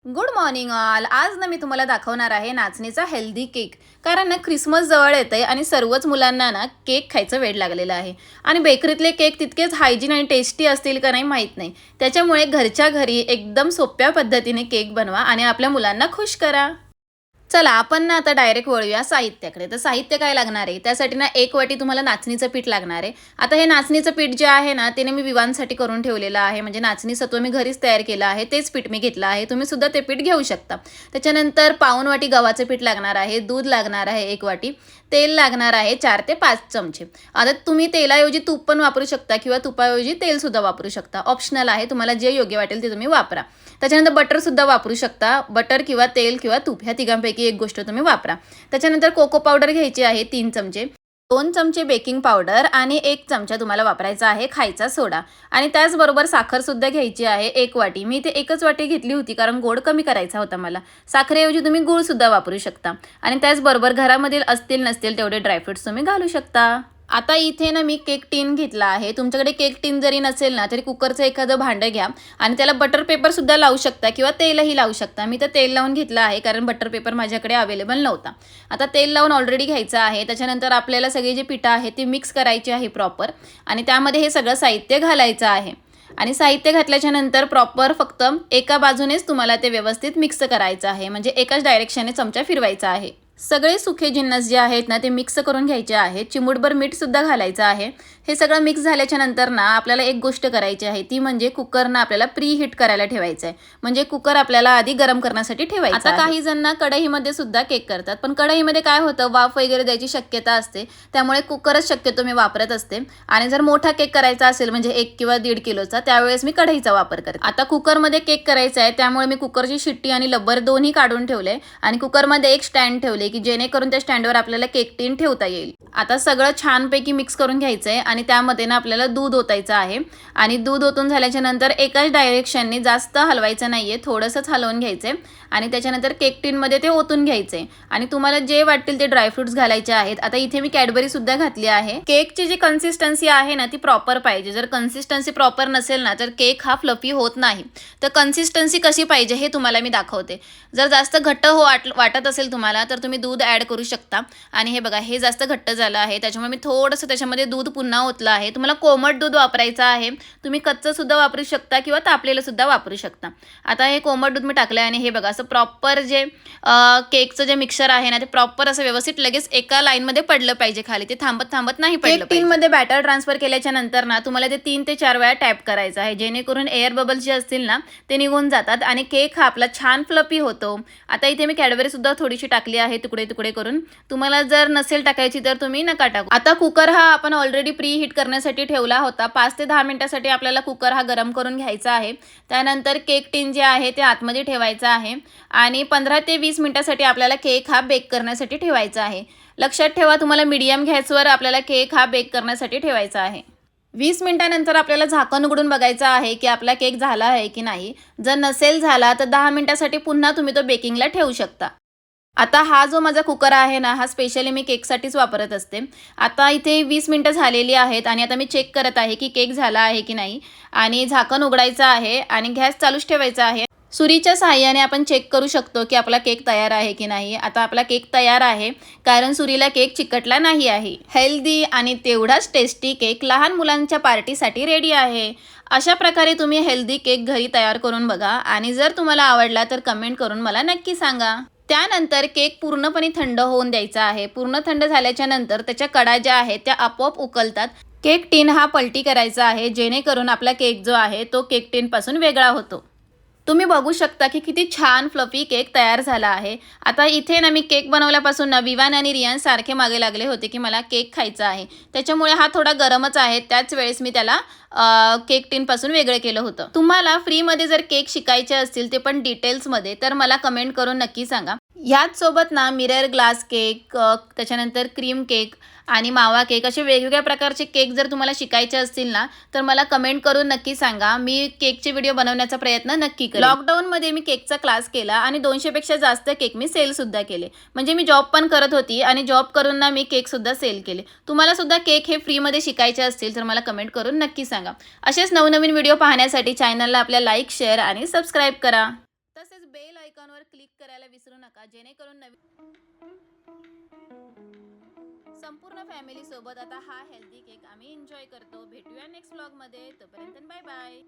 Good morning all. आज ना मी तुम्हाला दाखवणार आहे नाचणीचा हेल्दी केक. कारण ना ख्रिसमस जवळ येते आणि सर्वच मुलांना ना केक खायचं वेड लागलेलं आहे. आणि बेकरीतले केक तितकेच हायजीन आणि टेस्टी असतील का नाही माहीत नाही. त्याच्यामुळे घरच्या घरी एकदम सोप्या पद्धतीने केक बनवा आणि आपल्या मुलांना खुश करा. चला आपण ना आता डायरेक्ट वळूया साहित्याकडे. तर साहित्य काय लागणार आहे, त्यासाठी ना 1 वाटी तुम्हाला नाचणीचं पीठ लागणार आहे. आता हे नाचणीचं पीठ जे आहे ना ते मी विवांसाठी करून ठेवलेलं आहे. म्हणजे नाचणी सत्व मी घरीच तयार केलं आहे, तेच पीठ मी घेतलं आहे. तुम्ही सुद्धा ते पीठ घेऊ शकता. त्याच्यानंतर पाऊण वाटी गव्हाचं पीठ लागणार आहे, दूध लागणार आहे 1 वाटी, तेल लागणार आहे 4 ते 5 चमचे. आता तुम्ही तेलाऐवजी तूप पण वापरू शकता किंवा तुपाऐवजी तेल सुद्धा वापरू शकता. ऑप्शनल आहे, तुम्हाला जे योग्य वाटेल ते तुम्ही वापरा. त्याच्यानंतर बटर सुद्धा वापरू शकता. बटर किंवा तेल किंवा तूप ह्या तिघांपैकी एक गोष्ट तुम्ही वापरा. त्याच्यानंतर कोको पावडर घ्यायची आहे 3 चमचे, 2 चमचे बेकिंग पावडर आणि 1 चमचा तुम्हाला वापरायचा आहे खायचा सोडा. आणि त्याचबरोबर साखर सुद्धा घ्यायची आहे 1 वाटी. मी ते 1च वाटी घेतली होती कारण गोड कमी करायचा होता मला. साखरेऐवजी तुम्ही गूळ सुद्धा वापरू शकता. आणि त्याचबरोबर घरामधील असतील नसतील तेवढे ड्रायफ्रुट्स तुम्ही घालू शकता. आता इथे ना मी केक टीन घेतला आहे. तुमच्याकडे केक टीन जरी नसेल ना तरी कुकरचं एखादं भांडं घ्या आणि त्याला बटर पेपर सुद्धा लावू शकता किंवा तेलही लावू शकता. मी तर तेल लावून घेतलं आहे कारण बटर पेपर माझ्याकडे अवेलेबल नव्हता. आता तेल लावून ऑलरेडी घ्यायचं आहे. त्याच्यानंतर आपल्याला सगळे जे पिठं आहे ते मिक्स करायचे आहे प्रॉपर आणि त्यामध्ये हे सगळं साहित्य घालायचं आहे. आणि साहित्य घातल्याच्या नंतर प्रॉपर फक्त एका बाजूनेच तुम्हाला ते व्यवस्थित मिक्स करायचं आहे. म्हणजे एकाच डायरेक्शनने चमचा फिरवायचा आहे. सगळे सुखे जिन्नस जे आहेत ना ते मिक्स करून घ्यायचे आहेत. चिमूटभर मीठ सुद्धा घालायचं आहे. हे सगळं मिक्स झाल्याच्या नंतर ना आपल्याला एक गोष्ट करायची आहे, ती म्हणजे कुकरना आपल्याला प्री हीट करायला ठेवायचं आहे. म्हणजे कुकर आपल्याला आधी गरम करण्यासाठी ठेवायचं. आता काही जण कढईमध्ये सुद्धा केक करतात, पण कढईमध्ये काय होतं, वाफ वगैरे द्यायची शक्यता असते. त्यामुळे कुकरच शक्यतो मी वापरत असते. आणि जर मोठा केक करायचा असेल म्हणजे 1 किंवा 1.5 किलोचा, त्यावेळेस मी कढईचा वापर करते. आता कुकरमध्ये केक करायचा आहे त्यामुळे मी कुकरची शिट्टी आणि लब्बर दोन्ही काढून ठेवले आणि कुकरमध्ये एक स्टँड ठेवले की जेणेकरून त्या स्टँडवर आपल्याला केक टीन ठेवता येईल. आता सगळं छानपैकी मिक्स करून घ्यायचं आहे आणि त्यामध्ये ना आपल्याला दूध ओतायचं आहे. आणि दूध ओतून झाल्याच्या नंतर एकाच डायरेक्शनने जास्त हलवायचं नाहीये, थोडंसंच हलवून घ्यायचंय आणि त्याच्यानंतर केक टीनमध्ये ते ओतून घ्यायचंय. आणि तुम्हाला जे वाटतील ते ड्रायफ्रुट्स घालायचे आहेत. आता इथे मी कॅडबरी सुद्धा घातली आहे. केकची जी कन्सिस्टन्सी आहे ना ती प्रॉपर पाहिजे. जर कन्सिस्टन्सी प्रॉपर नसेल ना तर केक हा फ्लफी होत नाही. तर कन्सिस्टन्सी कशी पाहिजे हे तुम्हाला मी दाखवते. जर जास्त घट्ट वाटत असेल तुम्हाला तर तुम्ही दूध ॲड करू शकता. आणि हे बघा, हे जास्त घट्ट झालं आहे त्याच्यामुळे मी थोडंसं त्याच्यामध्ये दूध पुन्हा ओतलं आहे. तुम्हाला कोमट दूध वापरायचं आहे. तुम्ही कच्चं सुद्धा वापरू शकता किंवा तापलेलं सुद्धा वापरू शकता. आता हे कोमट दूध मी टाकलं आणि हे बघा असं प्रॉपर जे केकचं जे मिक्सर आहे ना ते प्रॉपर असं व्यवस्थित लगेच एका लाईनमध्ये पडलं पाहिजे खाली. ते थांबत नाही पडलं. केक टीनमध्ये बॅटर ट्रान्सफर केल्याच्या नंतर ना तुम्हाला ते 3 ते 4 वेळा टॅप करायचं आहे जेणेकरून एअर बबल्स जे असतील ना ते निघून जातात आणि केक हा आपला छान फ्लफी होतो. आता इथे मी कॅडबरी सुद्धा थोडीशी टाकली आहे तुकडे तुकडे करून. तुम्हाला जर नसेल टाकायची तर तुम्ही नका टाकू. आता कुकर हा आपण ऑलरेडी प्री हीट करण्यासाठी ठेवला होता. 5 ते 10 मिनिटासाठी आपल्याला कुकर हा गरम करून घ्यायचा आहे. त्यानंतर केक टीन जे आहे ते आतमध्ये ठेवायचं आहे आणि 15 ते 20 मिनिटासाठी आपल्याला केक हा बेक करण्यासाठी ठेवायचा आहे. लक्षात ठेवा, तुम्हाला मीडियम गॅसवर आपल्याला केक हा बेक करण्यासाठी ठेवायचा आहे. 20 मिनिटानंतर आपल्याला झाकण उघडून बघायचं आहे की आपला केक झाला आहे की नाही. जर नसेल झाला तर 10 मिनिटासाठी पुन्हा तुम्ही तो बेकिंगला ठेवू शकता. आता हा जो माझा कुकर आहे ना हा स्पेशली मी केकसाठीच वापरत असते. आता इथे 20 मिनिटं झालेली आहेत आणि आता मी चेक करत आहे की केक झाला आहे की नाही. आणि झाकण उघडायचं आहे आणि गॅस चालूच ठेवायचा आहे. सुरीच्या साहाय्याने आपण चेक करू शकतो की आपला केक तयार आहे की नाही. आता आपला केक तयार आहे कारण सुरीला केक चिकटला नाही आहे. हेल्दी आणि तेवढाच टेस्टी केक लहान मुलांच्या पार्टीसाठी रेडी आहे. अशा प्रकारे तुम्ही हेल्दी केक घरी तयार करून बघा आणि जर तुम्हाला आवडला तर कमेंट करून मला नक्की सांगा. त्यानंतर केक पूर्णपणे थंड होऊन द्यायचा आहे. पूर्ण थंड झाल्याच्या नंतर त्याच्या कडा ज्या आहेत त्या आपोआप उकलतात. केक टीन हा पलटी करायचा आहे जेणेकरून आपला केक जो आहे तो केक टीनपासून वेगळा होतो. तुम्ही बघू शकता की किती छान फ्लफी केक तयार झाला आहे. आता इथे ना मी केक बनवल्यापासून ना विवान आणि रियान सारखे मागे लागले होते की मला केक खायचा आहे. त्याच्यामुळे हा थोडा गरमच आहे. त्याच वेळेस मी त्याला केक टीनपासून वेगळे केलं होतं. तुम्हाला फ्रीमध्ये जर केक शिकायचे असतील ते पण डिटेल्समध्ये तर मला कमेंट करून नक्की सांगा. ह्याच सोबत ना मिरर ग्लास केक, त्याच्यानंतर क्रीम केक आणि मावा केक असे वेगवेगळ्या प्रकारचे केक जर तुम्हाला शिकायचे असतील ना, तर मला कमेंट करून नक्की सांगा. मी केकचे व्हिडिओ बनवण्याचा प्रयत्न नक्की करेन. लॉकडाऊनमध्ये मी केकचा क्लास केला आणि 200 पेक्षा जास्त केक मी सेलसुद्धा केले. म्हणजे मी जॉब पण करत होती आणि जॉब करून ना मी केकसुद्धा सेल केले. तुम्हाला सुद्धा केक हे फ्रीमध्ये शिकायचे असतील तर मला कमेंट करून नक्की सांगा. असेच नवनवीन व्हिडिओ पाहण्यासाठी चॅनलला आपल्या लाईक, शेअर आणि सबस्क्राईब करा. तसेच बेल आयकॉनवर क्लिक करायला विसरू नका, जेणेकरून संपूर्ण फॅमिली सोबत आता हा हेल्दी केक आम्ही एन्जॉय करतो. भेटूया नेक्स्ट व्लॉगमध्ये. तोपर्यंत बाय बाय.